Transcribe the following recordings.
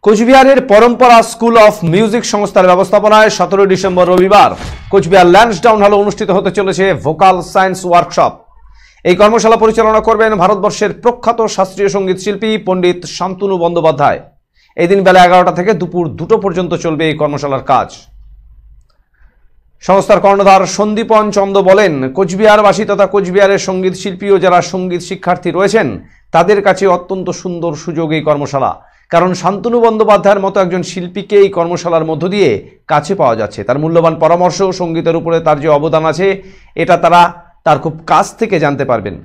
কোচবিহারের পরম্পরা school of music সংস্থার ব্যবস্থাপনায় 17 ডিসেম্বর রবিবার কোচবিহার ল্যান্সডাউন হলে অনুষ্ঠিত হতে চলেছে ভোকাল সায়েন্স ওয়ার্কশপ। এই কর্মশালা পরিচালনা করবেন ভারতবর্ষের প্রখ্যাত শাস্ত্রীয় সঙ্গীত শিল্পী পণ্ডিত শান্তনু বন্দ্যোপাধ্যায়। এই দিন বেলা 11টা থেকে দুপুর 2টো পর্যন্ত চলবে এই কর্মশালার কাজ। সংস্থার কর্ণধার সন্দীপন চন্দ বলেন, কোচবিহারবাসী তথা কোচবিহারের সঙ্গীত শিল্পী ও যারা সঙ্গীত শিক্ষার্থী রয়েছেন তাদের কাছে অত্যন্ত সুন্দর সুযোগ এই কর্মশালা। কারণ শান্তনু বন্দ্যোপাধ্যায়ের মতো একজন শিল্পীকে এই কর্মশালার মধ্য দিয়ে কাছে পাওয়া যাচ্ছে। তার মূল্যবান পরামর্শ, সঙ্গীতের উপরে তার যে অবদান আছে এটা তার খুব কাছ থেকে জানতে পারবেন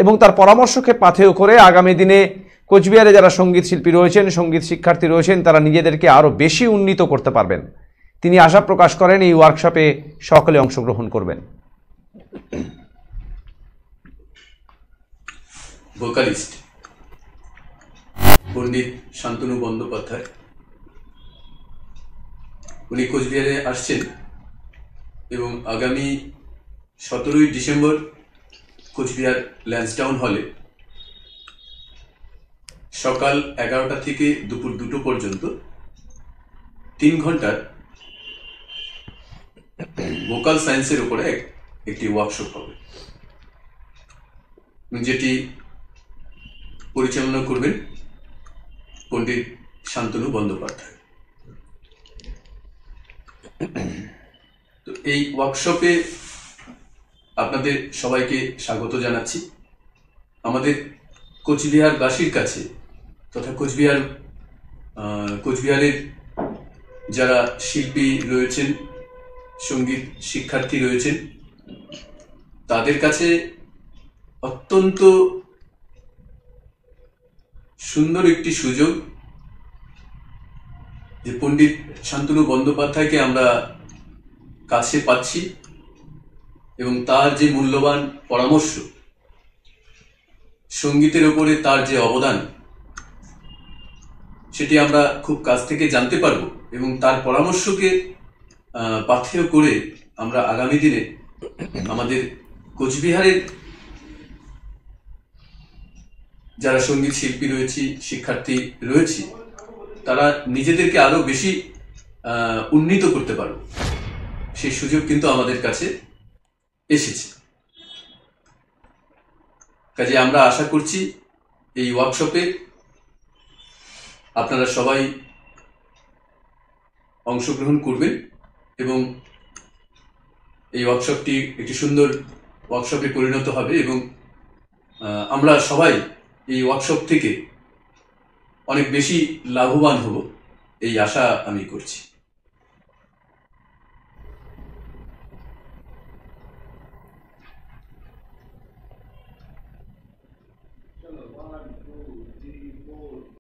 এবং তার পরামর্শকে পাথেয় করে আগামী দিনে কোচবিহারে যারা সঙ্গীত শিল্পী রয়েছেন, সঙ্গীত শিক্ষার্থী রয়েছেন, তারা নিজেদেরকে আরও বেশি উন্নীত করতে পারবেন। তিনি আশা প্রকাশ করেন এই ওয়ার্কশপে সকলে অংশগ্রহণ করবেন। ভোকালিস্ট পণ্ডিত শান্তনু বন্দ্যোপাধ্যায়, উনি কোচবিহারে আসছেন এবং আগামী 17ই ডিসেম্বর কোচবিহার ল্যান্সডাউন হলে সকাল 11টা থেকে দুপুর 2টো পর্যন্ত 3 ঘন্টার ভোকাল সায়েন্সের উপরে একটি ওয়ার্কশপ হবে, যেটি পরিচালনা করবেন পণ্ডিত শান্তনু বন্দ্যোপাধ্যায়। তো এই ওয়ার্কশপে আপনাদের সবাইকে স্বাগত জানাচ্ছি। আমাদের কোচবিহারবাসীর কাছে তথা কোচবিহারের যারা শিল্পী রয়েছেন, সঙ্গীত শিক্ষার্থী রয়েছেন, তাদের কাছে অত্যন্ত সুন্দর একটি সুযোগ যে পণ্ডিত শান্তনু বন্দ্যোপাধ্যায়কে আমরা কাছে পাচ্ছি এবং তার যে মূল্যবান পরামর্শ, সঙ্গীতের উপরে তার যে অবদান, সেটি আমরা খুব কাছ থেকে জানতে পারব এবং তার পরামর্শকে পাথেয় করে আমরা আগামী দিনে আমাদের কোচবিহারের যারা সঙ্গীত শিল্পী রয়েছে, শিক্ষার্থী রয়েছে, তারা নিজেদেরকে আরো বেশি উন্নীত করতে পারবে, সেই সুযোগ কিন্তু আমাদের কাছে এসেছে। কাজে আমরা আশা করছি এই ওয়ার্কশপে আপনারা সবাই অংশগ্রহণ করবেন এবং এই ওয়ার্কশপটি একটি সুন্দর ওয়ার্কশপে পরিণত হবে এবং আমরা সবাই এই ওয়ার্কশপ থেকে অনেক বেশি লাভবান হব, এই আশা আমি করছি।